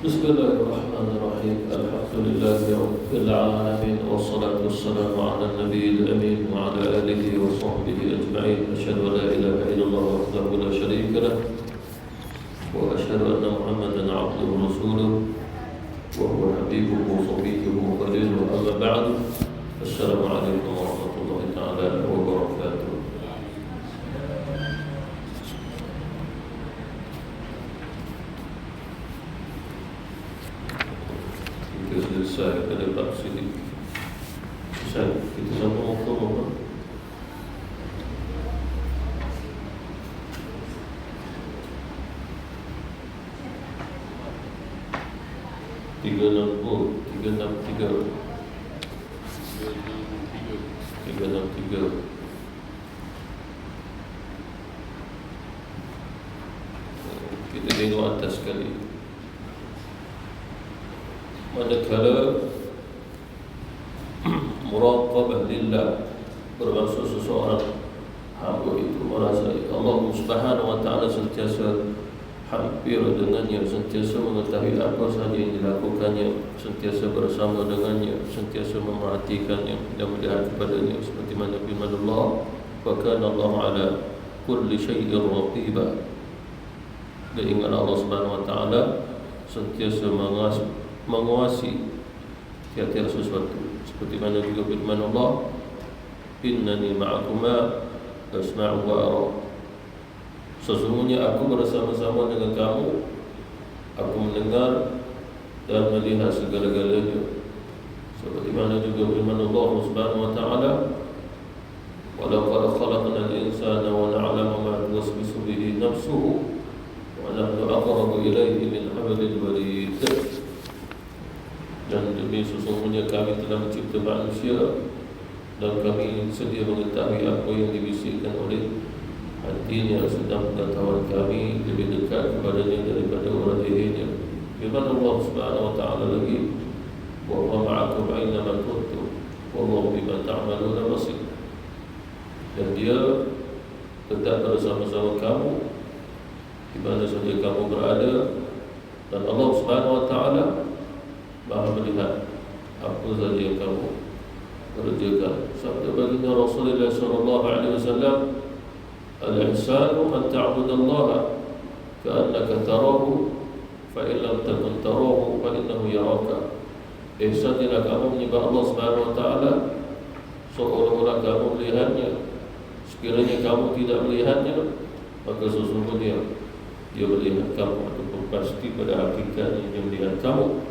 Bismillahirrahmanirrahim. Alhamdulillahi rabbil alamin wassalatu wassalamu ala nabiyil amin wa ala alihi wa sahbihi ajma'in. Asyhadu an la ilaha illallah wahdahu la syarika lah wa asyhadu anna Muhammadan 'abduhu wa rasuluh wa huwa habibuhu wa safiyyuhu wa khaliluhu. Amma ba'du. Assalamu alaikum warahmatullahi ta'ala wabarakatuh. Selesai pada bab sini. Selesai. Kita sambung hukum apa? Tiga enam tiga. Kita tengok atas sekali. Manakala muraqabah lillah bermaksud seseorang hamba itu merasai Allah Subhanahu wa ta'ala sentiasa hampir dengannya, sentiasa mengetahui apa sahaja yang dilakukannya, sentiasa bersama dengannya, sentiasa memerhatikannya dan melihat kepadanya, seperti mana firman Allah, wa kana Allah ala kulli syai'in raqiba. Dan ingat Allah Subhanahu wa ta'ala sentiasa menguasai tiap-tiap sesuatu, seperti mana juga firman Allah, innani ma'akuma asma'u wa ara. Sesungguhnya aku bersama-sama dengan kamu, aku mendengar dan melihat segala-galanya. Seperti mana juga firman Allah Subhanahu wa ta'ala, wa laqad khalaqnal insana wa na'lamu ma tuwaswisu bihi nafsuhu wa nahnu aqrabu ilayhi min hablil warid. Dan demi sesungguhnya kami telah mencipta manusia dan kami sedia mengetahui apa yang dibisikkan oleh hatinya, sedang pengetahuan kami lebih dekat kepadanya daripada orang lehernya. Firman Allah Subhanahu wa ta'ala lagi, wa huwa ma'akum aina ma kuntum wallahu bima ta'maluna basir. Dan dia tetap bersama-sama kamu di mana saja kamu berada, dan Allah Subhanahu wa ta'ala Maha melihat apa saja yang kamu kerjakan. Sabda baginda Rasulullah sallallahu alaihi wasallam, al-ihsanu an ta'budallaha ka'annaka tarahu fa in lam takun tarahu fa innahu yaraka. Ihsan ialah kamu menyembah Allah Subhanahu wa ta'ala seolah-olah kamu melihatnya. Sekiranya kamu tidak melihatnya, maka sesungguhnya dia melihat kamu, ataupun pasti pada hakikatnya dia melihat kamu.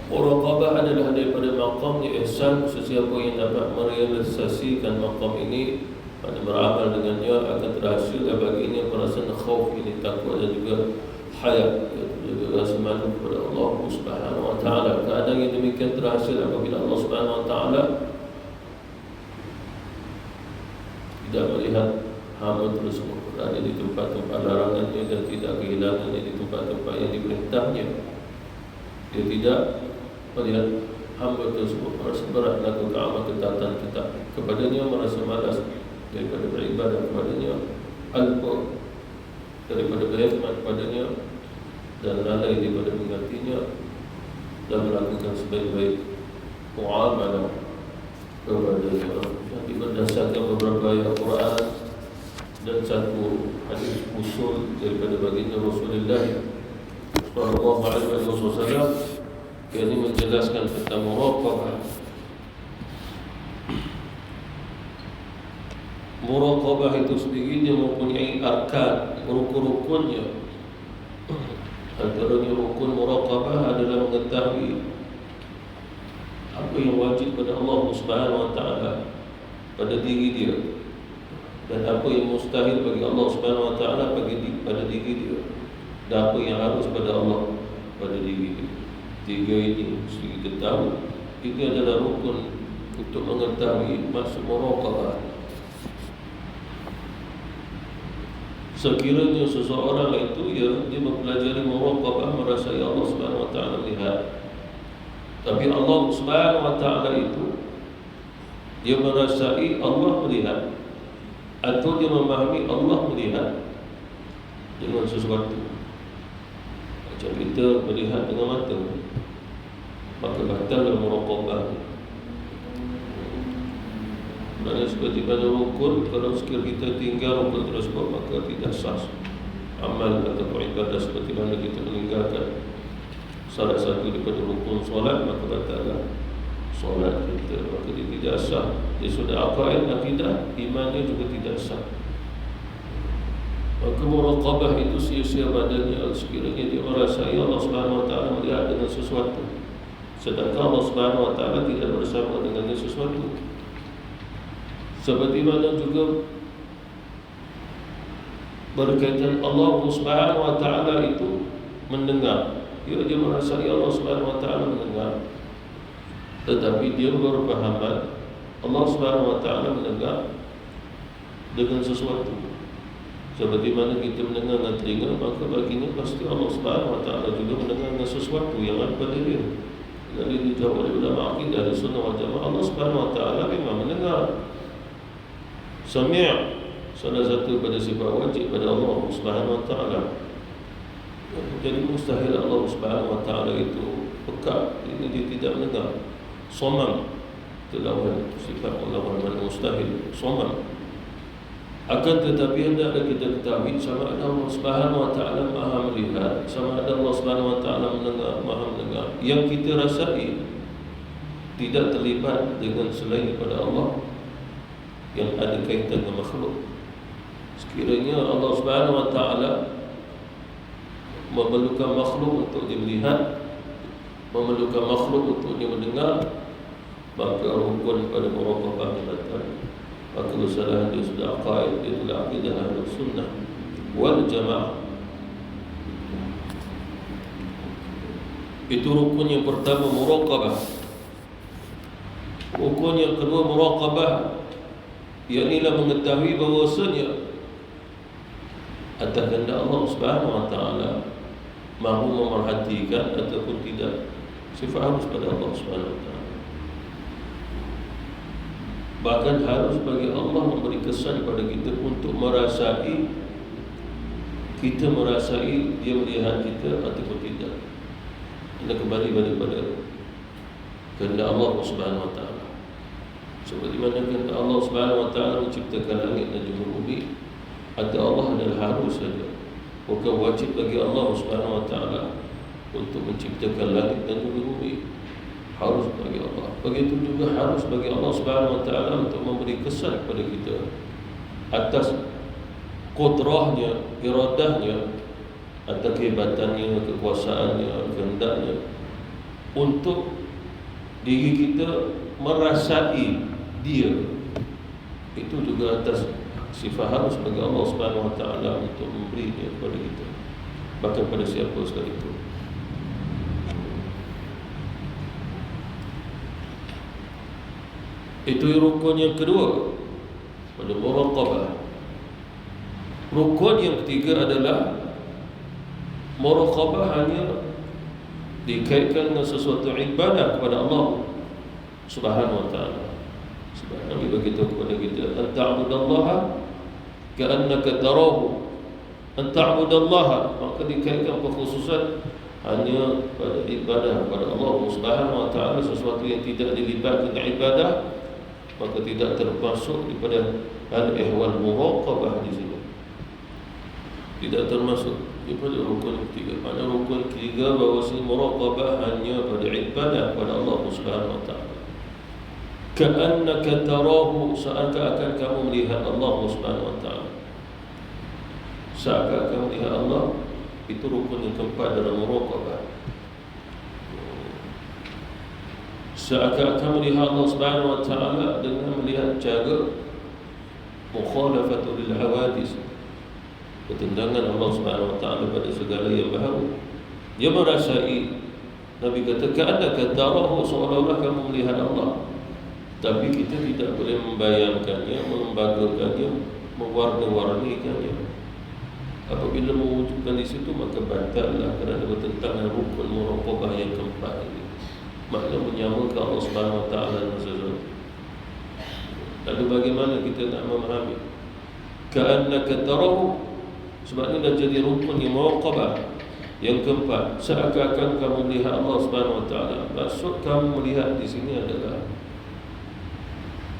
Muraqabah adalah daripada maqamnya ihsan. Sesiapa yang dapat merealisasikan maqam ini, pada beramal dengannya, akan terhasil baginya perasaan khauf, ini takwa, dan juga haya, juga rasa malu kepada Allah Subhanahu wa ta'ala. Keadaan yang demikian terhasil apabila Allah Subhanahu wa ta'ala tidak melihat hamba tersebut berada di tempat-tempat larangannya dan tidak kehilangannya di tempat-tempat yang diperintahnya. Dia tidak melihat hamba tersebut merasa berat melakukan amal ketaatan kepadanya, merasa malas daripada beribadah kepadanya, alpa daripada berkhidmat kepadanya, dan lalai daripada mengingatinya, dan melakukan sebaik-baik muamalah kepadanya. Jadi berdasarkan beberapa ayat Quran dan satu hadis usul daripada baginda Rasulullah sallallahu alaihi wasallam, ini menjelaskan tentang muraqabah. Muraqabah itu sendiri dia mempunyai arkan, rukun-rukunnya. Antaranya rukun muraqabah adalah mengetahui apa yang wajib pada Allah Subhanahu wa ta'ala pada diri dia, dan apa yang mustahil bagi Allah Subhanahu wa ta'ala pada diri dia, dan apa yang harus pada Allah pada diri dia. Tiga ini mesti kita tahu. Ini adalah rukun untuk mengetahui maksud muraqabah. Sekiranya seseorang itu dia mempelajari muraqabah, merasai Allah Subhanahu wa ta'ala melihat, tapi Allah Subhanahu wa ta'ala itu dia merasai Allah melihat, atau dia memahami Allah melihat dengan sesuatu. Macam kita melihat dengan mata, maka batal muraqabah. Kerana seperti pada rukun, kalau sekiranya kita tinggal rukun tersebut, maka tidak sah amal atau ibadah. Seperti mana kita meninggalkan salah satu daripada rukun solat, maka batallah solat kita, maka dia tidak sah. Dia sudah aqaid akidah, imannya juga tidak sah. Maka muraqabah itu sia-sia badannya sekiranya dia merasai Allah Subhanahu Wa Taala melihat dengan sesuatu, sedangkan Allah Subhanahu Wa Taala tidak bersama dengannya sesuatu. Seperti mana juga berkaitan Allah Subhanahu Wa Taala itu mendengar. Dia merasai Allah Subhanahu Wa Taala mendengar, tetapi dia berpahaman Allah Subhanahu Wa Taala mendengar dengan sesuatu. Seperti mana kita mendengar dengan telinga, maka baginya pasti Allah Subhanahu Wa Taala juga mendengar dengan sesuatu yang ada pada dia. Jadi dijawab oleh ulama akidah dari Sunnah wal Jamaah, Allah Subhanahu Wa Taala memang mendengar. Sami' salah satu pada sifat wajib pada Allah Subhanahu Wa Taala. Jadi mustahil Allah Subhanahu Wa Taala itu peka, ini dia tidak mendengar. Somam, itu lawan sifat Allah yang mustahil, somam. Akan tetapi hendaklah kita ketahui sama ada Allah Subhanahu Wa Taala Maha melihat, sama ada Allah Subhanahu Wa Taala mendengar, Maha mendengar. Yang kita rasai tidak terlibat dengan selain daripada Allah yang ada kaitan dengan makhluk. Sekiranya Allah Subhanahu Wa Taala memerlukan makhluk untuk dia melihat, memerlukan makhluk untuk dia mendengar, maka rukun pada muraqabah batal. Maka kesalahan dia sudah aqaid, dia sudah akidah Ahlus Sunnah wal Jamaah. Itu rukun yang pertama, muraqabah. Rukun yang kedua, muraqabah, ialah mengetahui bahawasanya atas kehendak Allah Subhanahu Wa Taala mahu memerhatikan ataupun tidak, sifat harus pada Allah Subhanahu Wa Taala. Bahkan harus bagi Allah memberi kesan pada kita untuk merasai, kita merasai dia melihat kita ataupun tidak. Kita kembali pada kehendak Allah Subhanahu Wa Taala. Seperti mana kehendak Allah Subhanahu Wa Taala menciptakan langit dan juga bumi, ada Allah adalah harus saja, bukan wajib bagi Allah Subhanahu Wa Taala untuk menciptakan langit dan juga bumi. Harus bagi Allah. Begitu juga harus bagi Allah Subhanahu Wa Taala untuk memberi kesan kepada kita atas kudrahnya, iradahnya, atas kehebatannya, kekuasaannya, kehendaknya, untuk diri kita merasai dia. Itu juga atas sifat harus bagi Allah Subhanahu Wa Taala untuk memberinya kepada kita, bahkan pada siapa sekalipun. Itu rukun yang kedua pada muraqabah. Rukun yang ketiga adalah muraqabah hanya dikaitkan dengan sesuatu ibadah kepada Allah Subhanahu Wa Taala. Sebab Nabi beritahu kepada kita, anta'budallaha ka'annaka tarahu. Anta'budallaha, maka dikaitkan kekhususan hanya pada ibadah kepada Allah Subhanahu Wa Taala. Sesuatu yang tidak dilibatkan dengan ibadah, maka tidak termasuk daripada al-ihwal muraqabah di sini. Tidak termasuk daripada rukun ketiga. Pada rukun ketiga bahawa muraqabah hanya pada ibadah kepada Allah Subhanahu Wa Taala. Ka'annaka tarahu, seakan-akan kamu melihat Allah Subhanahu Wa Taala. Seakan-akan melihat Allah, itu rukun yang keempat dalam muraqabah. Seakan-akan melihat Allah Subhanahu Wa Taala dengan melihat cara mukhalafatul hawadis, pertentangan Allah Subhanahu Wa Taala pada segala yang baharu. Dia merasai, Nabi kata, ka'annaka tarahu, seolah-olah kamu melihat Allah. Tapi kita tidak boleh membayangkannya, membagakannya, mewarna-warnikannya. Apabila mewujudkan di situ, maka batallah kerana bertentangan rukun muraqabah yang keempat ini. Makna menyamakan Allah Subhanahu Wa Taala dengan sesuatu. Lalu bagaimana kita nak memahami ka'annaka tarahu? Sebab ini dah jadi rukun yang muraqabah. Yang keempat, seakan-akan kamu melihat Allah Subhanahu Wa Taala. Maksud kamu melihat di sini adalah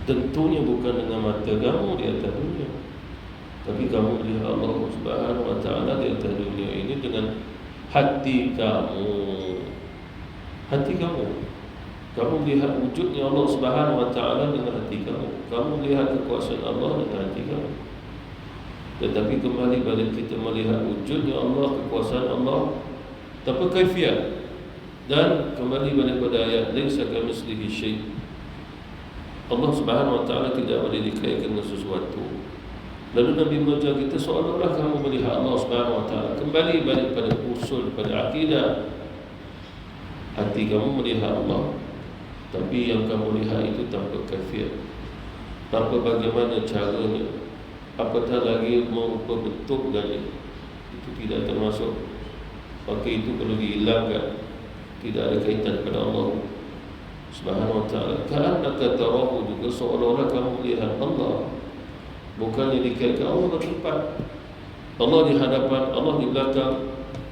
tentunya bukan dengan mata kamu di atas dunia, tapi kamu melihat Allah Subhanahu Wa Taala di atas dunia ini dengan hati kamu. Hati kamu. Kamu melihat wujudnya Allah Subhanahu Wa Taala dengan hati kamu. Kamu melihat kekuasaan Allah dengan hati kamu. Tetapi kembali balik kita melihat wujudnya Allah, kekuasaan Allah tanpa kaifiyat. Dan kembali balik pada ayat laisa kamitslihi syai'. Allah Subhanahu Wa Taala tidak boleh dikaitkan dengan sesuatu. Lalu Nabi mengajar kita seolah-olah kamu melihat Allah Subhanahu Wa Taala. Kembali balik pada usul, pada akidah. Hati kamu melihat Allah, tapi yang kamu lihat itu tanpa kaifiyat, tanpa bagaimana caranya, apatah lagi merupa bentuknya, itu tidak termasuk. Maka itu perlu dihilangkan. Tidak ada kaitan pada Allah Subhanahu Wa Taala. Ka'annaka tarahu juga seolah-olah kamu melihat Allah. Bukannya dikaitkan Allah bertempat, Allah di hadapan, Allah di belakang.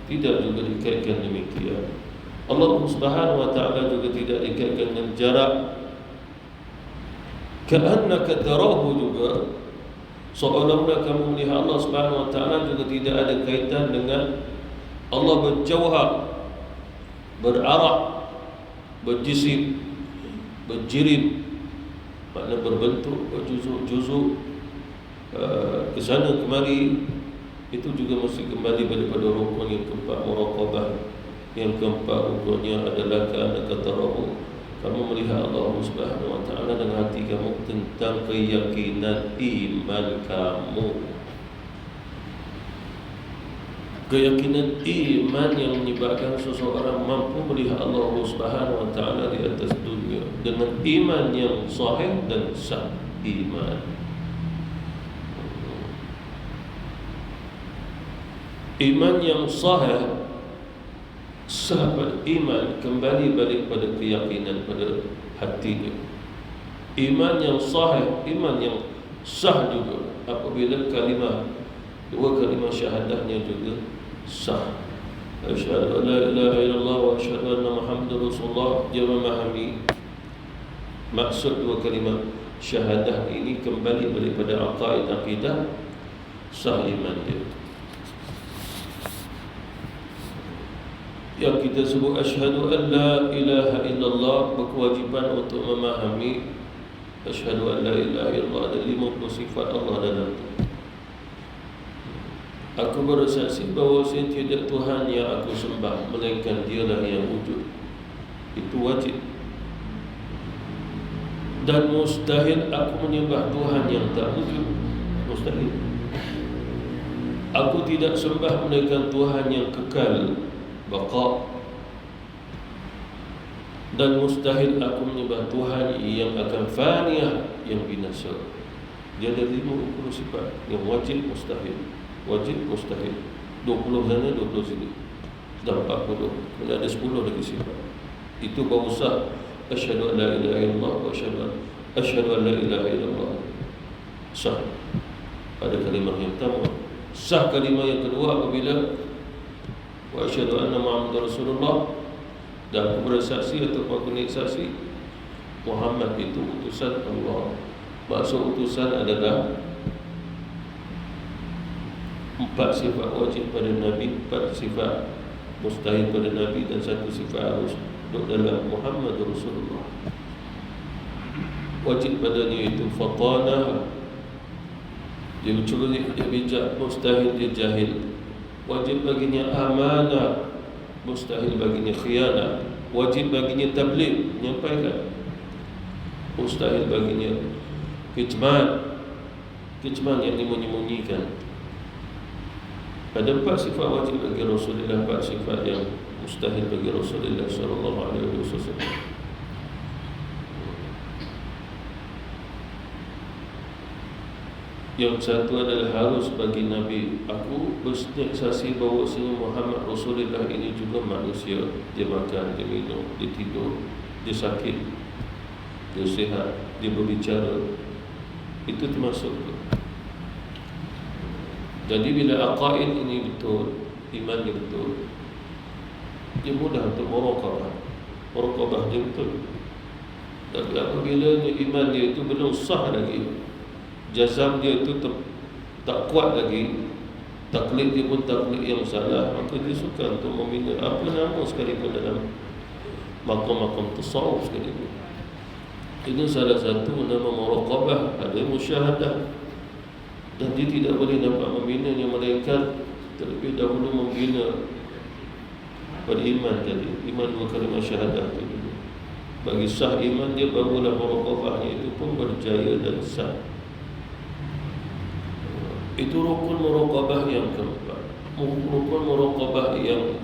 Tidak juga dikaitkan demikian. Allah Subhanahu Wa Taala juga tidak dikaitkan dengan jarak. Ka'annaka tarahu juga seolah-olah kamu melihat Allah Subhanahu Wa Taala juga tidak ada kaitan dengan Allah berjauhar, berarak, berjisim, berjirim, makna berbentuk, berjuzuk-juzuk, ke sana kemari. Itu juga mesti kembali daripada rukun yang keempat, muraqabah. Yang keempat rukunnya adalah ka'annaka tarahu, kamu melihat Allah Subhanahu Wa Taala dengan hati kamu tentang keyakinan iman kamu. Keyakinan iman yang menyebabkan seseorang mampu melihat Allah Subhanahu Wa Taala di atas dunia dengan iman yang sahih dan sah iman. Iman yang sahih, sahabat iman kembali balik pada keyakinan pada hatinya. Iman yang sahih, iman yang sah juga apabila dua kalimah syahadahnya juga sah. Asyhadu an la ilaha illallah wa asyhadu anna Muhammadar Rasulullah. Dia memahami maksud dua kalimah syahadah ini, kembali daripada aqaid akidah, sah iman dia. Yang kita sebut asyhadu an la ilaha illallah, berkewajiban untuk memahami asyhadu an la ilaha illallah, ada 50 sifat Allah dalam itu. Aku bersaksi bahawa tidak Tuhan yang aku sembah melainkan Dialah yang wujud. Itu wajib. Dan mustahil aku menyembah Tuhan yang tak wujud. Mustahil. Aku tidak sembah melainkan Tuhan yang kekal, baqa. Dan mustahil aku menyembah Tuhan yang akan faniyah, yang binasa. Dia ada 50 sifat yang wajib, mustahil. Wajib, mustahil. 20 sana, 20 sini. Dah 40. Kena ada 10 lagi sifat. Itu baru sah asyhadu an la ilaha illallah wa asyhadu an la ilaha illallah. Sah pada kalimah yang pertama. Sah kalimah yang kedua apabila wa asyhadu anna Muhammadar Rasulullah, dan aku bersaksi atau aku saksi Muhammad itu utusan Allah. Maksud utusan adalah 4 sifat wajib pada Nabi, 4 sifat mustahil pada Nabi, dan 1 sifat harus duduk dalam Muhammad Rasulullah. Wajib padanya itu fatana, dia culik, dia bijak. Mustahil dia jahil. Wajib baginya amanah, mustahil baginya khianat. Wajib baginya tabligh, menyampaikan. Mustahil baginya kitman, yang menyembunyikan. Ada 4 sifat wajib bagi Rasulullah, 4 sifat yang mustahil bagi Rasulullah sallallahu alaihi wasallam. Yang satu adalah harus bagi Nabi. Aku bersaksi bahawa Muhammad Rasulullah ini juga manusia. Dia makan, dia minum, dia tidur, dia sakit, dia sihat, dia berbicara. Itu termasuk. Jadi bila aqaid ini betul, iman ini betul, dia mudah untuk muraqabah dia betul. Tapi apabila iman dia itu belum sah lagi, jazam dia itu tak kuat lagi, taklid dia pun taklid yang salah, maka dia suka untuk membina apa nama sekalipun dalam makam-makam tasawuf sekalipun. Ini salah satu nama muraqabah, ada musyahadah. Dan dia tidak boleh dapat membina yang malaikat terlebih dahulu membina pada iman tadi, iman dua kalimah syahadah itu dulu. Bagi sah iman dia barulah muraqabahnya itu pun berjaya dan sah. Itu rukun muraqabah yang keempat. Rukun muraqabah yang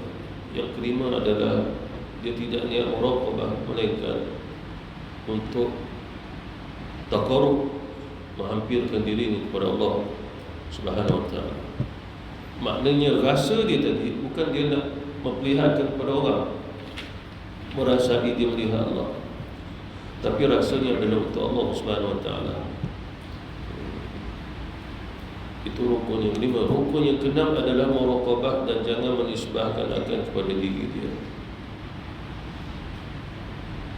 kelima adalah dia tidak niat muraqabah melainkan untuk taqarrub, menghampirkan diri kepada Allah Subhanahu wa taala. Maknanya rasa dia tadi bukan dia nak memperlihatkan kepada orang merasai dia melihat Allah, tapi rasanya adalah untuk Allah Subhanahu wa taala. Itu rukun yang kelima. Rukun yang keenam adalah muraqabah dan jangan menisbahkan akan kepada diri dia.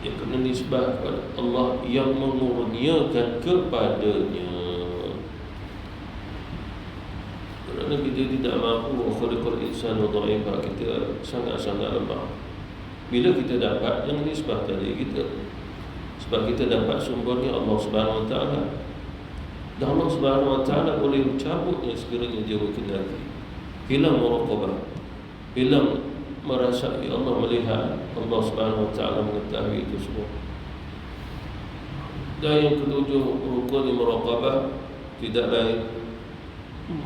Yang kena nisbah kepada Allah yang mengurniakan kepadanya. Kerana kita tidak mampu, khuliqal insanu dha'ifa, kita sangat-sangat lemah. Bila kita dapat, jangan nisbahkan diri kita, sebab kita dapat sumbernya Allah Subhanahu wa taala. Dan Allah Subhanahu wa taala boleh mencabutnya sekiranya dia berkenan. Hilang muraqabah, hilang merasai Allah, melihat Allah Subhanahu wa taala, mengetahui itu semua. Dan yang ketujuh, rukun muraqabah tidak lain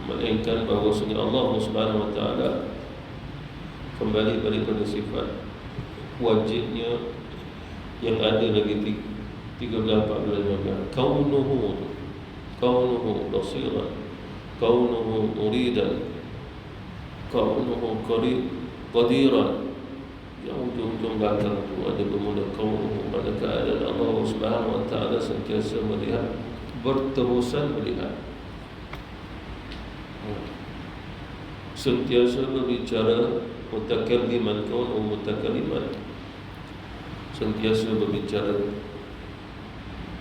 melainkan bahawasanya Allah Subhanahu wa taala kembali pada sifat wajibnya yang ada lagi 13-14 kaunuhu basiran, kaunuhu muridan, kaunuhu qadiran. Yang ujung-ujung belakang itu ada bermula kaunuhu, pada keadaan Allah Subhanahu wa taala sentiasa melihat, berterusan melihat, sentiasa berbicara, mutakalliman, kaunuhu mutakalliman, sentiasa berbicara.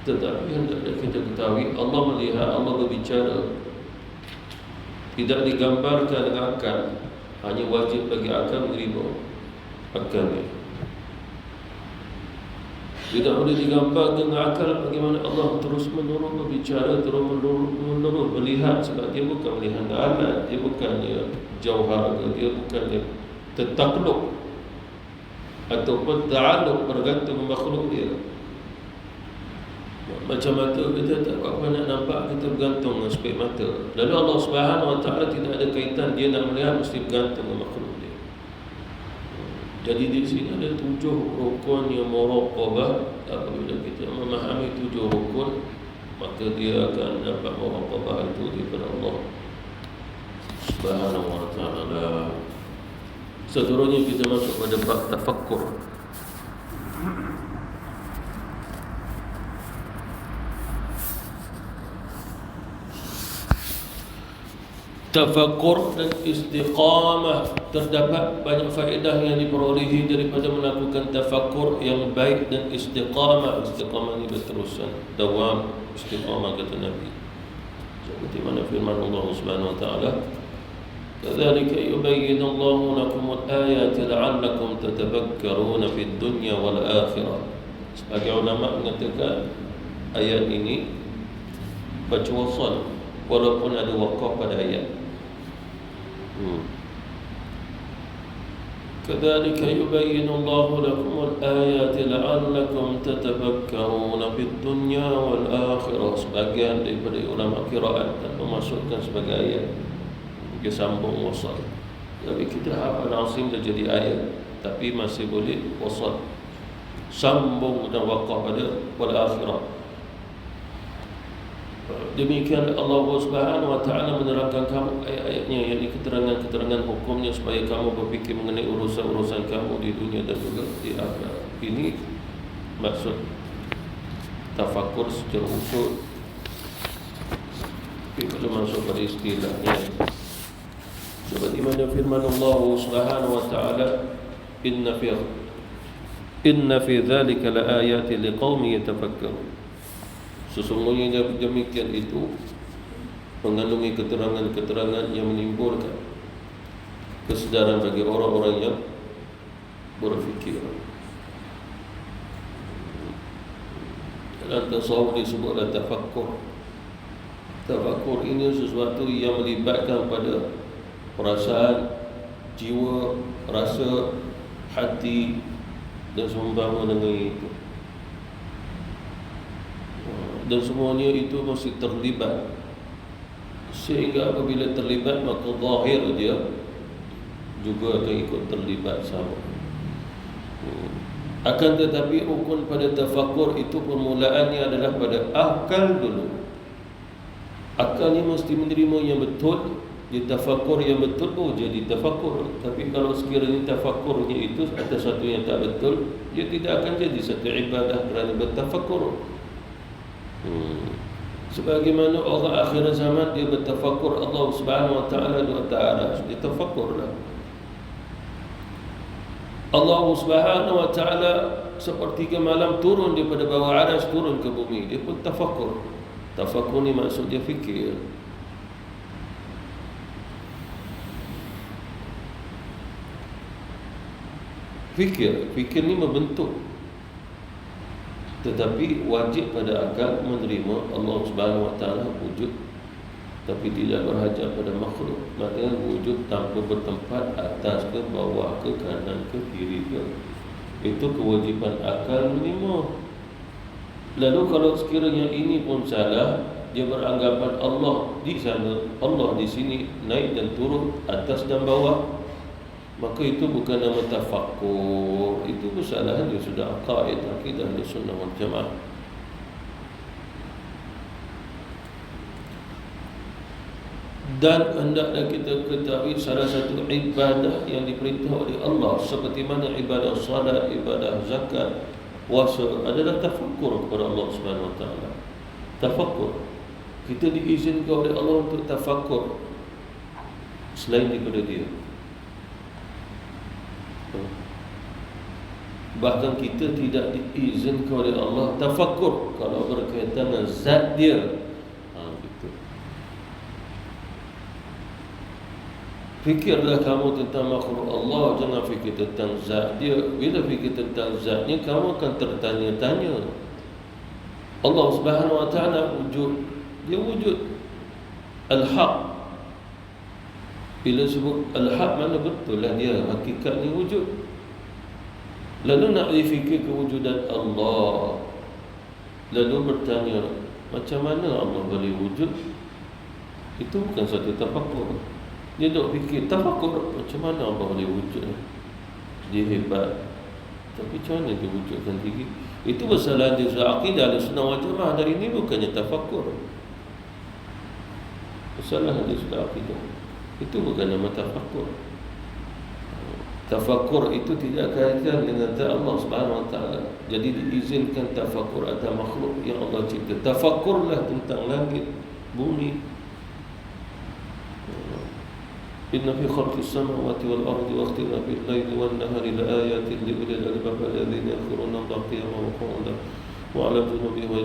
Tetapi hendaknya kita ketahui Allah melihat, Allah berbicara, tidak digambarkan dengan akal. Hanya wajib bagi akal menerima akalnya. Tidak boleh digambarkan dengan akal bagaimana Allah terus menerus berbicara, terus menerus melihat. Sebab dia bukan melihat alat, dia bukannya jauhar, dia bukannya tertakluk ataupun ta'aluk bergantung makhluk dia. Macam mata kita tak apa nak nampak, kita bergantung dengan spek mata. Lalu Allah Subhanahu wa taala tidak ada kaitan, dia nak melihat mesti bergantung dengan makhluk dia. Jadi di sini ada 7 rukun yang muraqabah. Apabila kita memahami 7 rukun, maka dia akan dapat muraqabah itu daripada Allah Subhanahu wa taala. Seterusnya kita masuk pada bab tafakkur. Tafakkur dan istiqamah. Terdapat banyak faedah yang diperolehi daripada melakukan tafakkur yang baik dan istiqamah. Istiqamah ini berterusan, dawam, istiqamah kata Nabi. Seperti mana firman Allah Subhanahu wa taala, kadzalika yubayyinu Allahu lakum al-ayati la'allakum tatafakkaruna fid dunya wal akhirah. Sebagai ulama mengatakan ayat ini baca wasal, walaupun ada waqaf pada ayat. كذلك يبين الله لكم الآيات لعلكم تتفكرون في الدنيا والآخرة. Sebagian daripada ulama qiraat dan memasukkan sebagai ayat, dia sambung wasal. Tapi kita hafal Asim dah jadi ayat, tapi masih boleh wasal, sambung dan waqaf pada wal akhirah. Demikian Allah Subhanahu wa taala menerangkan kamu ayat-ayatnya, yakni keterangan-keterangan hukumnya, supaya kamu berfikir mengenai urusan-urusan kamu di dunia dan juga di akhirat. Ini maksud tafakkur secara usul. Tapi kalau masuk pada istilahnya, seperti mana firman Allah Subhanahu wa taala, inna fi dzalika laayatin liqaumin yatafakkarun. Sesungguhnya demikian itu mengandungi keterangan-keterangan yang menimbulkan kesedaran bagi orang-orang yang berfikir. Dalam tasawuf disebutlah tafakkur. Tafakkur ini sesuatu yang melibatkan pada perasaan, jiwa, rasa, hati dan seumpama dengan itu. Dan semuanya itu mesti terlibat. Sehingga apabila terlibat, maka zahir dia juga akan ikut terlibat sama. Akan tetapi rukun pada tafakkur itu permulaannya adalah pada akal dulu. Akal ni mesti menerima yang betul, dia tafakkur yang betul baru jadi tafakkur. Tapi kalau sekiranya tafakkurnya itu atas satu yang tak betul, dia tidak akan jadi satu ibadah kerana bertafakkur. Sebagaimana orang akhir zaman dia bertafakkur Allah Subhanahu wa taala di atas arasy, dia tafakkurlah. Allah Subhanahu wa taala sepertiga malam turun daripada bawah arasy turun ke bumi, dia pun tafakkur. Tafakkur ni maksud dia fikir. Fikir ni membentuk. Tetapi wajib pada akal menerima Allah Subhanahu wa taala wujud, tapi tidak berhajat pada makhluk. Maknanya wujud tanpa bertempat atas ke bawah ke kanan ke kiri ke. Itu kewajipan akal menerima. Lalu kalau sekiranya ini pun salah, dia beranggapan Allah di sana, Allah di sini, naik dan turun, atas dan bawah, maka itu bukan nama tafakkur. Itu kesalahan dia sudah aqaid akidah Ahlussunnah wal Jamaah. Dan hendaklah kita ketahui salah satu ibadah yang diperintah oleh Allah, seperti mana ibadah salat, ibadah zakat, puasa, adalah tafakkur kepada Allah Subhanahu wa taala. Tafakkur. Kita diizinkan oleh Allah untuk tafakkur selain daripada dia. Bahkan kita tidak diizinkan oleh Allah tafakkur kalau berkaitan dengan zat dia. Gitu. Fikirlah kamu tentang makhluk Allah, jangan fikir tentang zat dia. Bila fikir tentang zatnya, kamu akan tertanya-tanya. Allah Subhanahu wa taala wujud, dia wujud al-haq. Bila sebut al-haq, mana betul lah dia, hakikatnya wujud. Lalu nak difikir kewujudan Allah, lalu bertanya macam mana Allah boleh wujud, itu bukan satu tafakkur. Dia duk fikir tafakkur macam mana Allah boleh wujud, dia hebat, tapi macam mana dia wujudkan diri. Itu masalah dia sudah akidah Ahlussunnah wal Jamaah. Dari ini bukannya tafakkur, masalah dia sudah akidah. Itu bukan nama tafakkur. Tafakkur itu tidak kaitan dengan zat Allah Subhanahu wa taala. Jadi diizinkan tafakkur atas makhluk yang Allah cipta. Tafakkurlah tentang langit, bumi. Inna fi khalqis samawati wal ardi wa ikhtilafil laili wan nahari laayatin li ulil albab alladhina yadhkuruna Allaha qiyaman wa qu'udan wa 'ala junubihim wa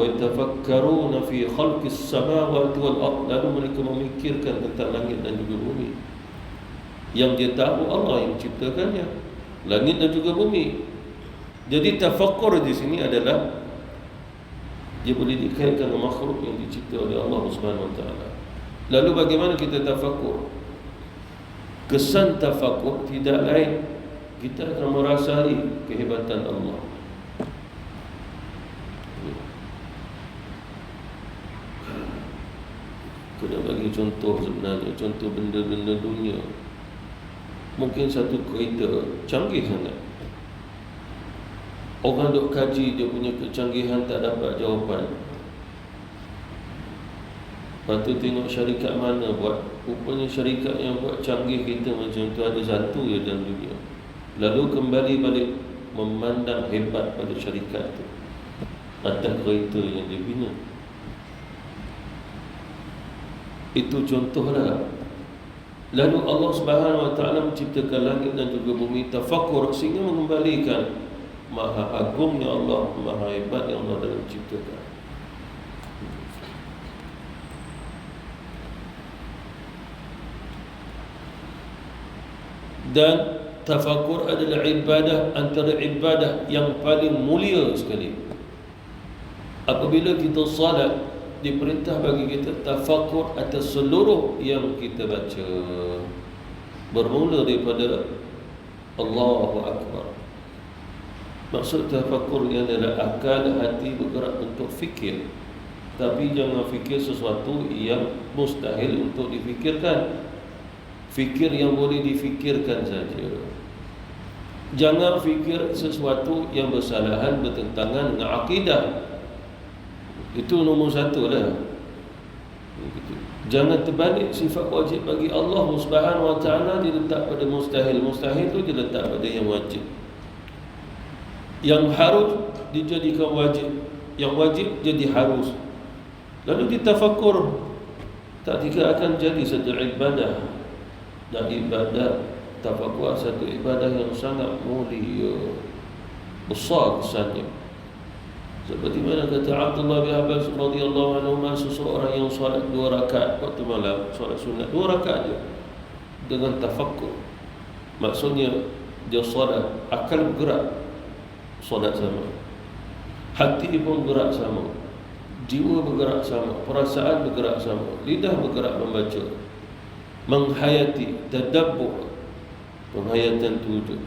yatafakkaruna fi khalqis samawati wal ardi. Lalu mereka memikirkan tentang langit dan juga bumi. Yang dia tahu Allah yang menciptakannya, langit dan juga bumi. Jadi tafakkur di sini adalah dia boleh dikaitkan dengan makhluk yang dicipta oleh Allah Subhanahu wa taala. Lalu bagaimana kita tafakkur? Kesan tafakkur tidak lain, kita akan merasai kehebatan Allah. Kena bagi contoh sebenarnya, contoh benda-benda dunia. Mungkin satu kereta canggih sangat, orang duk kaji dia punya kecanggihan, tak dapat jawapan. Lepas tu tengok syarikat mana buat. Rupanya syarikat yang buat canggih kita macam tu ada satu je dalam dunia. Lalu kembali balik memandang hebat pada syarikat tu atas kereta yang dia bina. Itu contohlah Lalu Allah Subhanahu wa taala menciptakan langit dan juga bumi, tafakkur sehingga mengembalikan maha agungnya Allah, maha hebatnya Allah dalam menciptakan. Dan tafakkur adalah ibadah, antara ibadah yang paling mulia sekali. Apabila kita salat, diperintah bagi kita tafakkur atas seluruh yang kita baca, bermula daripada Allahu Akbar. Maksud tafakkur ini adalah akal hati bergerak untuk fikir, tapi jangan fikir sesuatu yang mustahil untuk difikirkan. Fikir yang boleh difikirkan saja. Jangan fikir sesuatu yang bersalahan, bertentangan dengan akidah. Itu nombor satu lah. Jangan terbalik sifat wajib bagi Allah Subhanahu wa taala diletak pada mustahil. Mustahil itu diletak pada yang wajib. Yang harus dijadikan wajib, yang wajib jadi harus. Lalu ditafakkur, tak dikira akan jadi satu ibadah. Dan ibadah tafakkur satu ibadah yang sangat mulia, besar kesannya. Seperti mana kata Abdullah bin Abbas radhiyallahu anhu, seseorang yang solat 2 rakaat waktu malam, solat sunat 2 rakaat je dengan tafakkur. Maksudnya dia solat, akal bergerak, solat sama, hati pun bergerak sama, jiwa bergerak sama, perasaan bergerak sama, lidah bergerak membaca, menghayati, tadabbur, penghayatan wujud.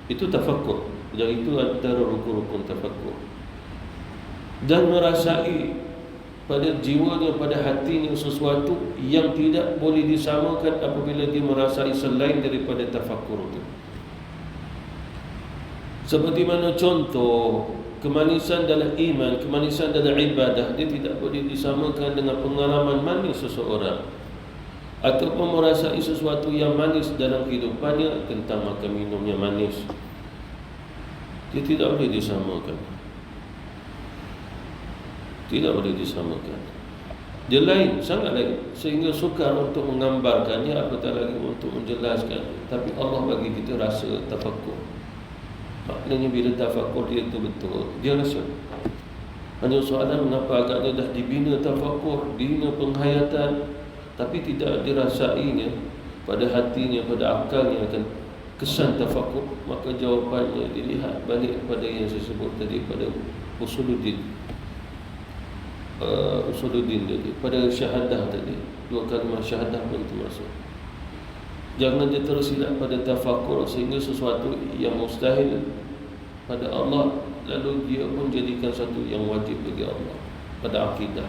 Itu tafakkur. Dan itu antara rukun-rukun tafakkur. Dan merasai pada jiwanya, pada hatinya sesuatu yang tidak boleh disamakan apabila dia merasai selain daripada tafakkur itu. Seperti mana contoh kemanisan dalam iman, kemanisan dalam ibadah, dia tidak boleh disamakan dengan pengalaman manis seseorang, ataupun merasai sesuatu yang manis dalam kehidupannya tentang makan minumnya manis. Dia tidak boleh disamakan. Tidak boleh disamakan. Dia lain, sangat lain, sehingga sukar untuk menggambarkannya, apatah lagi untuk menjelaskan. Tapi Allah bagi kita rasa tafakkur. Maknanya bila tafakkur dia itu betul, dia rasa. Hanya soalan mengapa agaknya dah dibina tafakkur, dibina penghayatan, tapi tidak dirasainya pada hatinya, pada akalnya akan kesan tafakkur, maka jawapannya dilihat balik pada yang saya sebut tadi, pada usuluddin. Usuluddin tadi, pada syahadah tadi, 2 kalimah syahadah pun termasuk. Jangan dia tersilap pada tafakkur sehingga sesuatu yang mustahil pada Allah, lalu dia pun jadikan satu yang wajib bagi Allah pada akidah.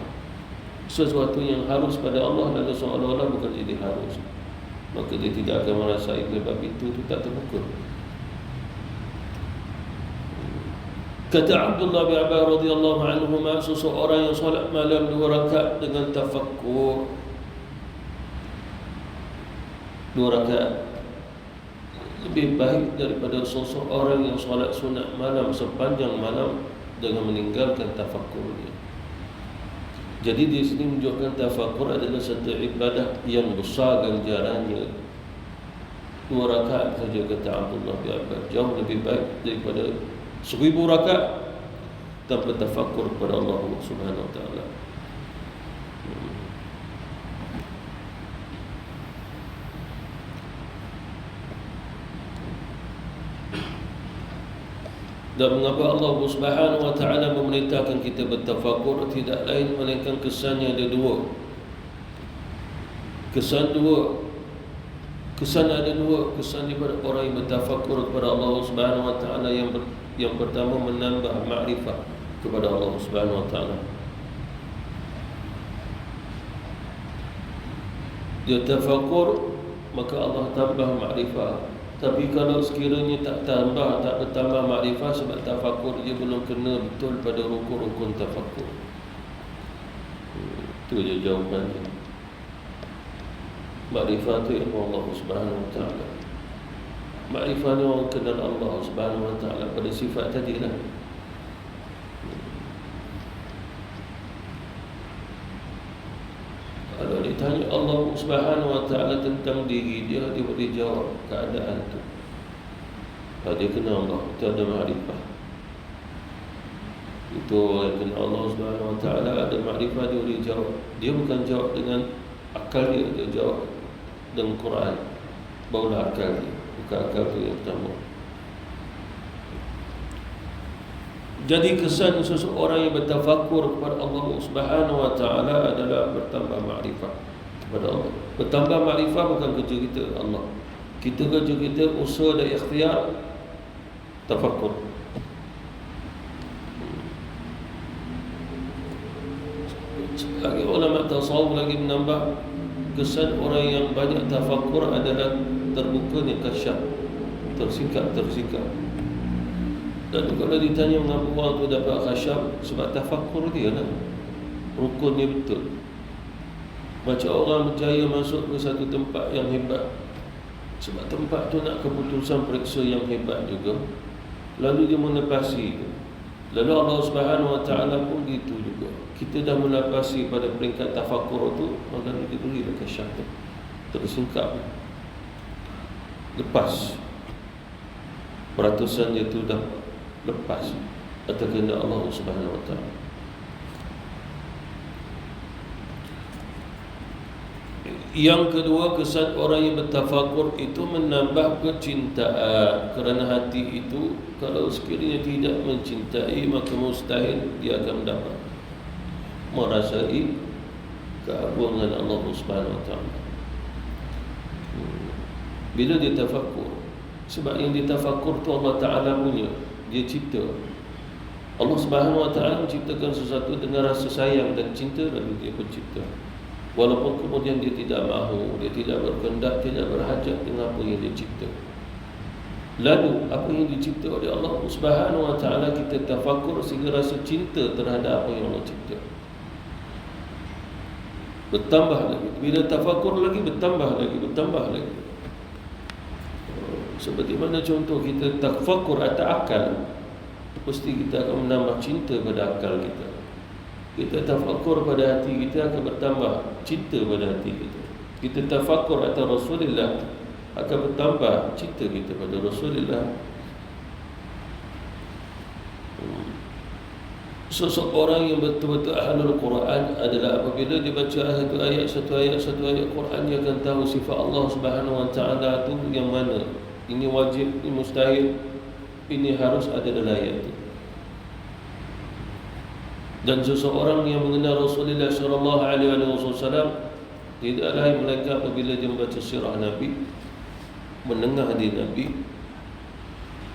Sesuatu yang harus pada Allah lalu seolah-olah bukan jadi harus, maka dia tidak akan merasai. Sebab itu tak tafakkur. Kata Abdullah bin Abbas radhiyallahu anhu, seseorang yang solat malam 2 rakaat dengan tafakkur, 2 rakaat lebih baik daripada seseorang yang solat sunat malam sepanjang malam dengan meninggalkan tafakkurnya. Jadi di sini menunjukkan tafakkur adalah satu ibadah yang besar ganjarannya. 2 rakaat saja kata Abdullah bin Abbas, jauh lebih baik daripada 1000 rakaat tanpa tafakkur kepada Allah Subhanahu wa taala. Dan mengapa Allah Subhanahu wa taala memerintahkan kita bertafakkur? Tidak lain melainkan kesannya ada 2. Kesan ada dua. Kesan daripada orang yang bertafakkur kepada Allah Subhanahu wa taala yang pertama menambah makrifat kepada Allah Subhanahu wa taala. Dia tafakkur, maka Allah tambah makrifat. Tapi kalau sekiranya tak bertambah makrifat, sebab tafakkur dia belum kena betul pada rukun-rukun tafakkur. Itu je jawapannya. Makrifat itu ilmu Allah Subhanahu wa taala. Makrifat ni orang kenal Allah Subhanahu wa taala pada sifat tadilah. Kalau dia ditanya Allah Subhanahu wa ta'ala tentang diri dia, dia boleh jawab keadaan tu. Dia kenal Allah, itu ada makrifah. Itu orang yang kenal Allah Subhanahu wa ta'ala ada makrifah, dia boleh jawab. Dia bukan jawab dengan akal dia, dia jawab dengan Quran. Barulah akal dia, bukan akal tu yang pertama. Jadi kesan seseorang yang bertafakur kepada Allah Subhanahu wa ta'ala adalah bertambah makrifah kepada Allah. Bertambah makrifah bukan kerja kita Allah. Kerja kita usaha dan ikhtiar tafakur. Lagi ulama tasawuf lagi menambah kesan orang yang banyak tafakur adalah terbukanya kasyaf, tersikap. Dan kalau ditanya mengapa orang tu dapat khasyaf, sebab tafakur dia lah, rukun dia betul. Macam orang berjaya masuk ke satu tempat yang hebat, sebab tempat tu nak keputusan periksa yang hebat juga, lalu dia menepasi itu. Lalu Allah Subhanahu wa ta'ala pun gitu juga. Kita dah menepasi pada peringkat tafakur tu, maka kita berilah khasyaf tu, tersingkap, lepas peratusan dia tu dah lepas atas kehendak Allah Subhanahu wa ta'ala. Yang kedua, kesan orang yang bertafakur itu menambah kecintaan. Kerana hati itu kalau sekiranya tidak mencintai, maka mustahil dia akan mendapat merasai keagungan Allah Subhanahu wa ta'ala. Bila dia tafakur, sebab yang ditafakur tu Allah Ta'ala punya, dia cipta. Allah Subhanahu wa ta'ala menciptakan sesuatu dengan rasa sayang dan cinta, lalu dia pencipta. Walaupun kemudian dia tidak mahu, dia tidak berkehendak, tidak berhajat dengan apa yang dia cipta. Lalu apa yang dicipta oleh Allah Subhanahu wa ta'ala, kita tafakur sehingga rasa cinta terhadap apa yang Allah cipta bertambah lagi. Bila tafakur lagi, bertambah lagi. Seperti mana contoh kita tafakur atas akal, pasti kita akan menambah cinta pada akal kita. Kita tafakur pada hati kita, akan bertambah cinta pada hati kita. Kita tafakur atas Rasulullah, akan bertambah cinta kita pada Rasulullah. Seseorang yang betul-betul ahlul Quran adalah apabila dia baca satu ayat Quran, dia akan tahu sifat Allah Subhanahu wa ta'ala tu yang mana. Ini wajib, ini mustahil, ini harus ada dalam ayat itu. Dan seseorang yang mengenal Rasulullah sallallahu alaihi wasallam tidak lain melainkan apabila dia membaca sirah Nabi, mendengar hadis Nabi,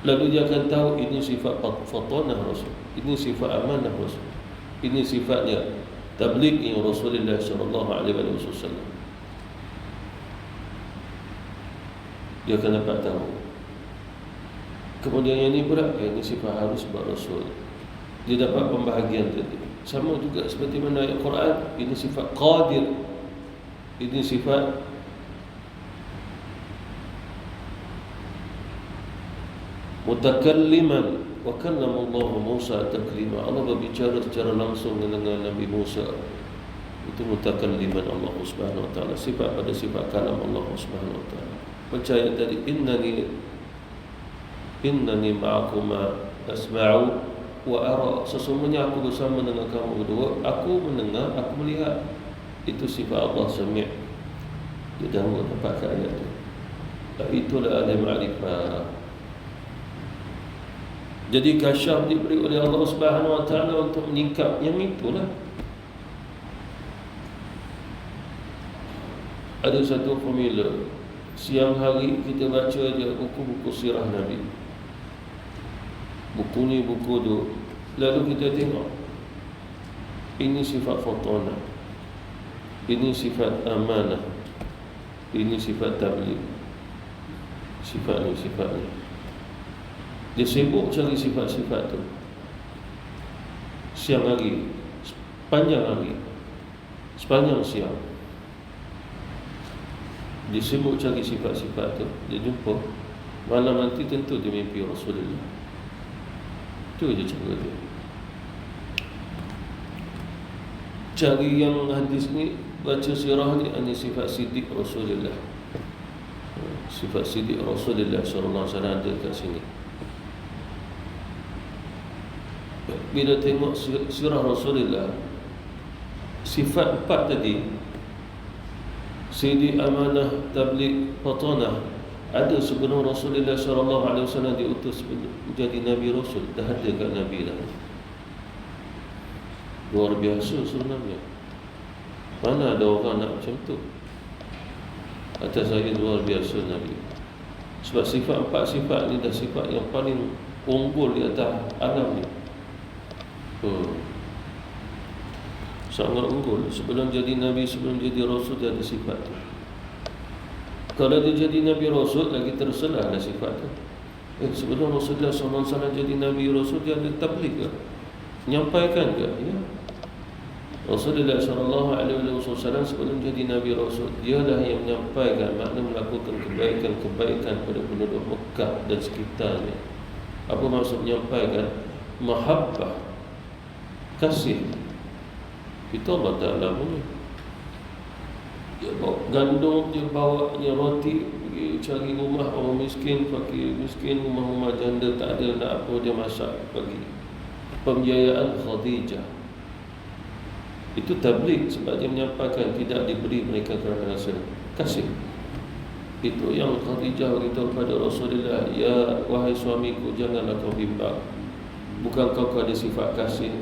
lalu dia akan tahu ini sifat fatanah Rasul, ini sifat amanah Rasul, ini sifatnya tabligh yang Rasulullah sallallahu alaihi wasallam. Dia akan dapat tahu. Kemudian yang ini pula, ini sifat harus buat Rasul. Dia dapat pembahagian tadi. Sama juga seperti mana ayat Quran, ini sifat qadir, ini sifat mutakalliman. Wa kallama Allah Musa taklima. Allah berbicara secara langsung dengan Nabi Musa. Itu mutakalliman Allah Subhanahu wa ta'ala, sifat pada sifat kalam Allah Subhanahu wa ta'ala. Percaya tadi, innani ma'akuma asma'u wa ara. Sesungguhnya aku bersama dengan kamu berdua, aku mendengar, aku melihat. Itu sifat Allah Sami'. Dia dah dapat ayat itu. Itulah ahli ma'rifah. Jadi kasyaf diberi oleh Allah Subhanahu wa ta'ala untuk menyingkap yang itulah. Ada satu formula. Siang hari kita baca je buku-buku sirah Nabi, buku ni, buku tu. Lalu kita tengok, ini sifat fatanah, ini sifat amanah, ini sifat tabligh, sifat ni. Dia sibuk cari sifat-sifat tu siang hari, sepanjang siang. Dia sibuk cari sifat-sifat tu. Dia jumpa, malam nanti tentu dia mimpi Rasulullah. Itu je cara dia. Cari yang hadis ni baca sirah ni, ini sifat sidik Rasulullah. Sifat sidik Rasulullah sallallahu alaihi wasallam ada kat sini. Bila tengok sirah Rasulullah, sifat 4 tadi, sidik, amanah, tabligh, fatanah, ada sebelum Rasulullah sallallahu alaihi wasallam diutus menjadi Nabi Rasul. Dah ada kat Nabi dah. Luar biasa sebenarnya. Mana ada orang nak macam tu? Atas saya luar biasa Nabi. Sebab sifat 4 sifat ni dah sifat yang paling unggul di atas alam ni. Sangat unggul. Sebelum jadi Nabi, sebelum jadi Rasul, dia ada sifat tu. Kalau dia jadi Nabi Rasul, lagi terselah ada sifat tu. Sebelum Rasulullah SAW jadi Nabi Rasul, dia ada tabligh ke? Menyampaikan ke? Ya. Rasulullah SAW sebelum jadi Nabi Rasul, dialah yang menyampaikan, makna melakukan kebaikan-kebaikan pada penduduk Mekah dan sekitarnya. Apa maksud menyampaikan? Mahabbah, kasih. Itu Allah Ta'ala punya. Dia bawa gandum, dia bawa roti, pergi cari rumah orang miskin, fakir miskin, rumah-rumah janda tak ada nak apa, dia masak bagi. Pembiayaan Khadijah. Itu tabligh, sebab dia menyampaikan tidak diberi mereka kerana rasa kasih. Itu yang Khadijah beritahu kepada Rasulullah, ya wahai suamiku, janganlah kau bimbang. Bukan kau ada sifat kasih,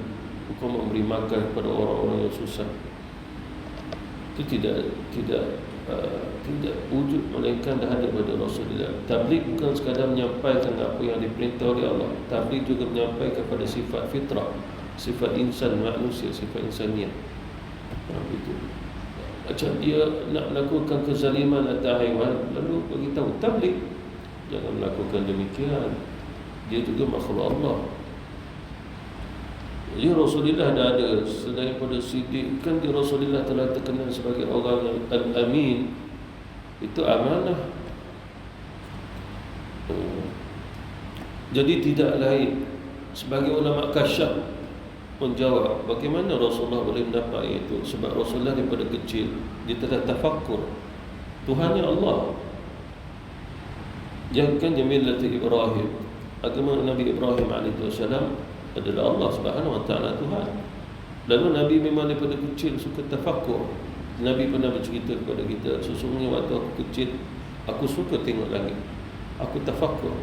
kau memberi makan kepada orang-orang yang susah. Itu tidak wujud, melainkan dah ada pada Rasulullah. Tabligh bukan sekadar menyampaikan apa yang diperintah oleh Allah. Tabligh juga menyampaikan pada sifat fitrah, sifat insan manusia, sifat insaniah. Itu. Macam dia nak melakukan kezaliman atas haiwan, lalu beritahu tabligh, jangan melakukan demikian. Dia juga makhluk Allah. Jadi Rasulullah dah ada selain pada sidik, kan di Rasulullah telah terkenal sebagai orang yang al-amin. Itu amanah. Jadi tidak lain, sebagai ulama kasyaf menjawab bagaimana Rasulullah boleh mendapat itu. Sebab Rasulullah daripada kecil dia telah tafakkur Tuhannya Allah. Jangan jamilat Ibrahim, agama Nabi Ibrahim AS adalah Allah Subhanahu Wa Taala Tuhan. Lalu Nabi memang daripada kecil suka tafakkur. Nabi pernah bercerita kepada kita, sesungguhnya waktu aku kecil, aku suka tengok langit, aku tafakkur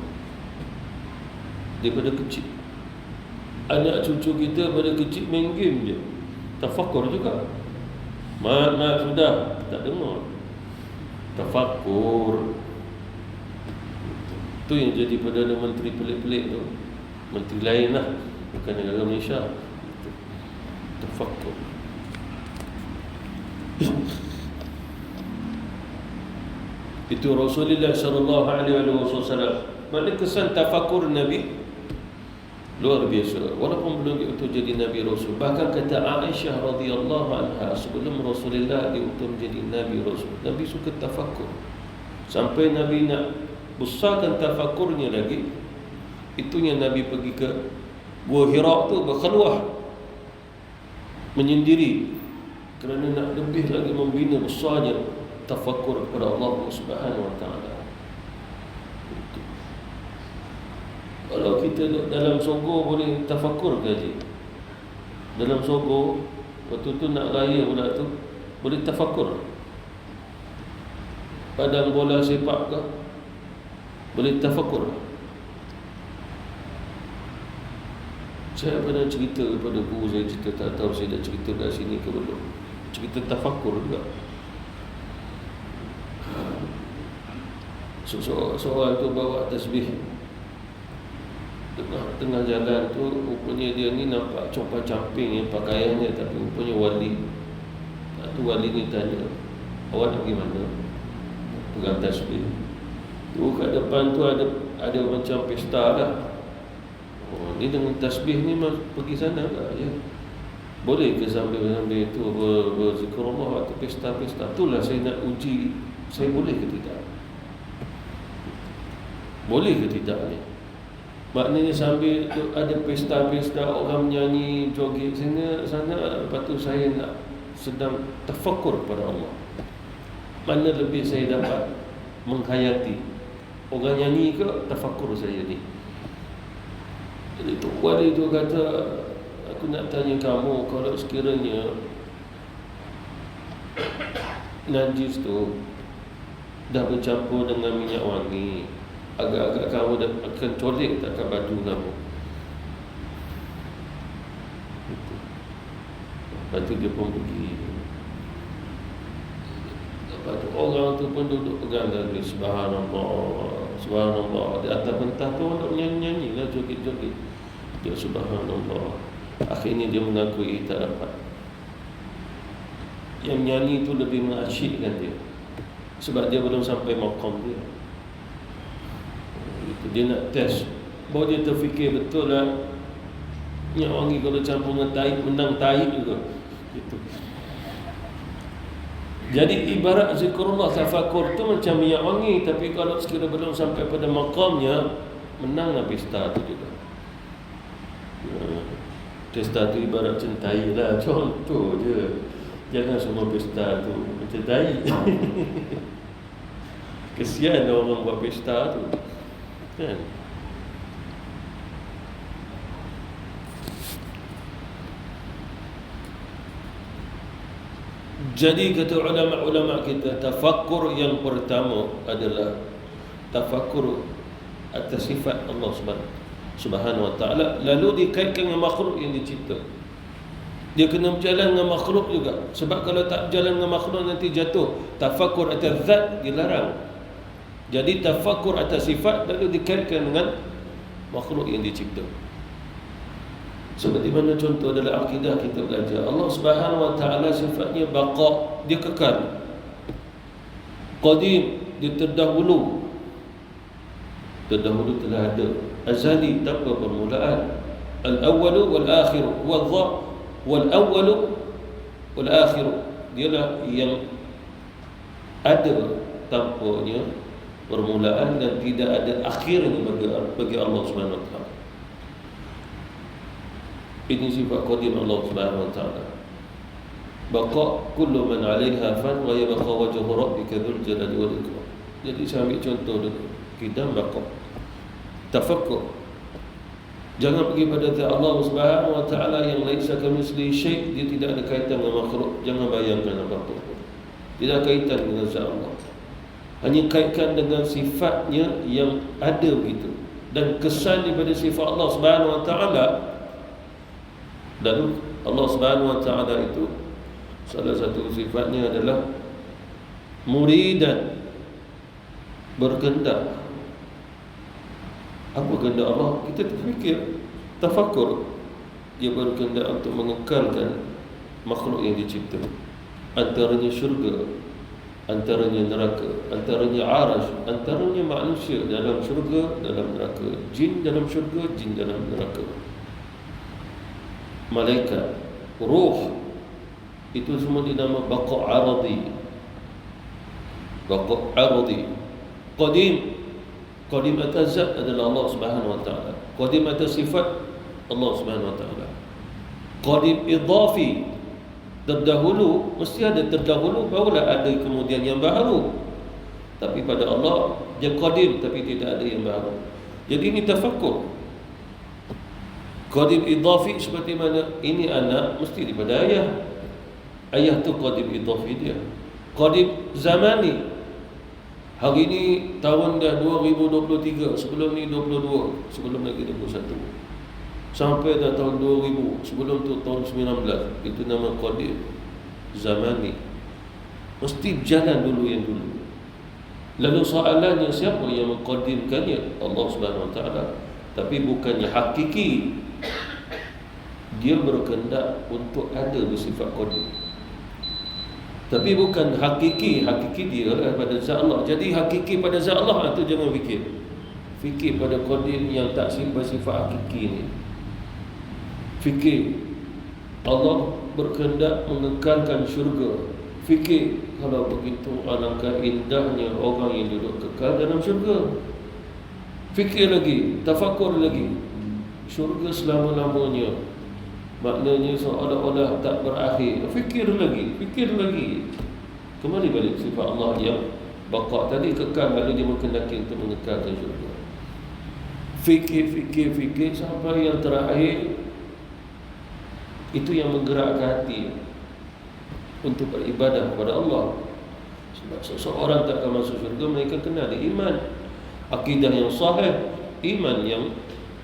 daripada kecil. Anak cucu kita pada kecil main game je, tafakkur juga. Mak sudah tak dengar, tafakkur. Itu yang jadi Perdana Menteri pelik-pelik tu. Menteri lain lah, bukan negara Malaysia. Tafakkur. Itu Rasulullah SAW. Mana kesan tafakkur Nabi luar biasa. Walaupun belum diutus jadi Nabi Rasul. Bahkan kata Aisyah radhiyallahu anha, sebelum Rasulullah diutus menjadi Nabi Rasul, Nabi suka tafakkur. Sampai Nabi nak besarkan tafakkurnya lagi, itunya Nabi pergi ke Gua Hira tu, berkhulwah menyendiri, kerana nak lebih lagi membina besarnya tafakkur kepada Allah Subhanahu Wa Taala. Kalau kita dalam sogo boleh tafakkur ke haji? Dalam sogo waktu tu nak raya pula tu, boleh tafakkur. Padang bola sepak ke, boleh tafakkur. Saya pernah cerita kepada guru saya, cerita tak tahu saya dah cerita kat sini ke belum. Cerita tafakkur juga. Seorang tu bawa tasbih tengah jalan tu, rupanya dia ni nampak compang-camping pakaiannya, tapi rupanya wali. Tu wali ni tanya, awak nak pergi mana? Pegang tasbih. Tu kat depan tu ada macam pesta lah. Ni dengan tasbih ni pergi sana tak? Ya. Boleh ke sambil tu berzikrullah atau pesta-pesta? Itulah saya nak uji, saya boleh ke tidak? Boleh ke tidak ni? Maknanya sambil tu ada pesta-pesta, orang menyanyi, joget sana, lepas tu saya nak sedang tafakkur pada Allah. Mana lebih saya dapat menghayati, orang nyanyi ke tafakkur saya ni? Jadi Tok Wali tu kata, aku nak tanya kamu, kalau sekiranya najis tu dah bercampur dengan minyak wangi, agak-agak kamu dah akan colek tak kat baju kamu? Lepas tu dia pun pergi. Lepas tu orang tu pun duduk pegang lagi, subhanallah, subhanallah. Di atas pentas tu orang nak nyanyi-nyanyi lah, joget-joget. Dia subhanallah. Akhirnya dia mengakui tak dapat. Yang nyanyi tu lebih mengasyikkan dia, sebab dia belum sampai maqam dia. Dia nak test. Baru dia terfikir betul lah, minyak wangi kalau campur dengan tahi, menang tahi juga. Gitu. Jadi ibarat zikrullah, tafakur tu macam minyak wangi, tapi kalau sekiranya belum sampai pada maqamnya, menanglah pesta tu juga. Pesta tu ibarat macam tahi lah, contoh je. Jangan semua pesta tu macam tahi. Kesian orang buat pesta tu, kan? Jadi kata ulama-ulama kita, tafakkur yang pertama adalah tafakkur atas sifat Allah Subhanahu wa ta'ala, lalu dikaitkan dengan makhluk yang dicipta. Dia kena berjalan dengan makhluk juga, sebab kalau tak berjalan dengan makhluk nanti jatuh. Tafakkur atas zat dilarang. Jadi tafakkur atas sifat lalu dikaitkan dengan makhluk yang dicipta. Seperti mana contoh dalam akidah kita belajar, Allah Subhanahu wa ta'ala sifatnya baqa, dia kekal. Qadim, dia terdahulu telah ada. Azali, tanpa permulaan. Al-awwalu wal-akhiru wal-awwalu wal-akhiru, dialah yang ada tanpanya permulaan dan tidak ada akhirnya bagi Allah Subhanahu wa ta'ala. Ini sifat qadim Allah Subhanahu wa ta'ala. Baqa kullu man 'alaiha fan wa yabqa wajhu rabbika dzul jalali wal ikram. Jadi saya ambil contoh dulu. Qidam baqa. Tafakkur. Jangan pergi pada zat Allah Subhanahu wa ta'ala yang laisa kamitslihi syai', dia tidak ada kaitan dengan makhluk. Jangan bayangkan apa-apa. Tidak ada kaitan dengan zat Allah. Hanya kaitkan dengan sifatnya yang ada begitu. Dan kesan daripada sifat Allah Subhanahu wa ta'ala. Dan Allah Subhanahu wa ta'ala itu salah satu sifatnya adalah muridan, berkehendak. Apa kehendak Allah? Kita terfikir, tafakkur. Dia berkehendak untuk mengekalkan makhluk yang dicipta. Antaranya syurga, antaranya neraka, antaranya arash, antaranya manusia dalam syurga, dalam neraka, jin dalam syurga, jin dalam neraka, malaikat, ruh, itu semua dinama baqa' aradi. Baqa' aradi. Qadim atas zat adalah Allah Subhanahu wa ta'ala. Qadim atas sifat Allah Subhanahu wa ta'ala. Qadim idafi, terdahulu, mesti ada terdahulu, barulah ada kemudian yang baru. Tapi pada Allah, dia qadim tapi tidak ada yang baru. Jadi ini tafakkur. Qadim idafi seperti mana ini anak mesti daripada ayah. Ayah tu qadim idafi dia. Qadim zamani. Hari ni tahun dah 2023, sebelum ni 22, sebelum lagi 21. Sampai dah tahun 2000, sebelum tu tahun 19. Itu nama qadim zamani. Mesti jalan dulu yang dulu. Lalu soalannya, siapa yang mengqadimkannya? Allah Subhanahu wa ta'ala. Tapi bukannya hakiki. Dia berkehendak untuk ada bersifat qadim. Tapi bukan hakiki. Hakiki dia pada zat Allah. Jadi hakiki pada zat Allah itu jangan fikir. Fikir pada qadim yang tak bersifat hakiki ni. Fikir Allah berkehendak mengekalkan syurga. Fikir kalau begitu alangkah indahnya orang yang duduk kekal dalam syurga. Fikir lagi, tafakkur lagi. Syurga selama-lamanya Maknanya seolah-olah tak berakhir. Fikir lagi, kembali balik sifat Allah yang baqa tadi, kekal, lalu dia menghendaki untuk mengekalkan syurga. Fikir sampai yang terakhir. Itu yang menggerakkan hati untuk beribadah kepada Allah. Sebab seseorang tak akan masuk syurga mereka kena ada iman, akidah yang sahih, iman yang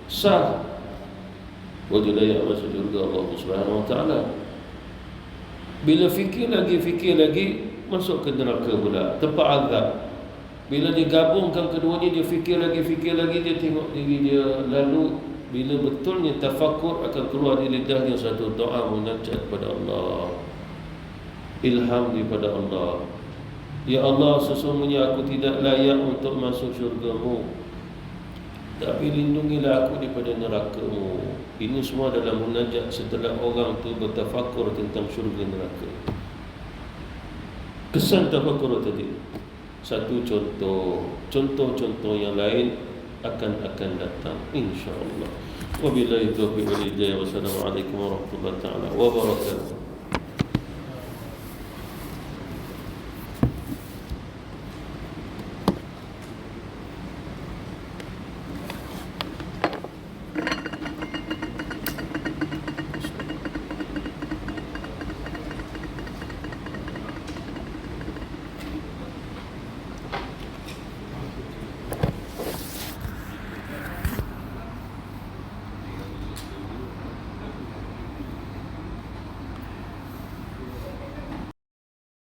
sah. Wajib layak masuk syurga Allah Subhanahu Wa Taala. Bila fikir lagi masuk ke neraka pula, tempat azab. Bila digabungkan keduanya, dia fikir lagi, dia tengok diri dia. Lalu bila betulnya tafakur, akan keluar di lidahnya satu doa munajat kepada Allah, ilham daripada Allah. Ya Allah, sesungguhnya aku tidak layak untuk masuk syurga-Mu, tapi lindungilah aku daripada neraka-Mu. Ini semua dalam munajat setelah orang tu bertafakur tentang syurga neraka. Kesan tafakur tadi satu contoh yang lain akan datang insya-Allah. Wabillahi taufiq wal hidayah. Wassalamualaikum warahmatullahi taala wabarakatuh.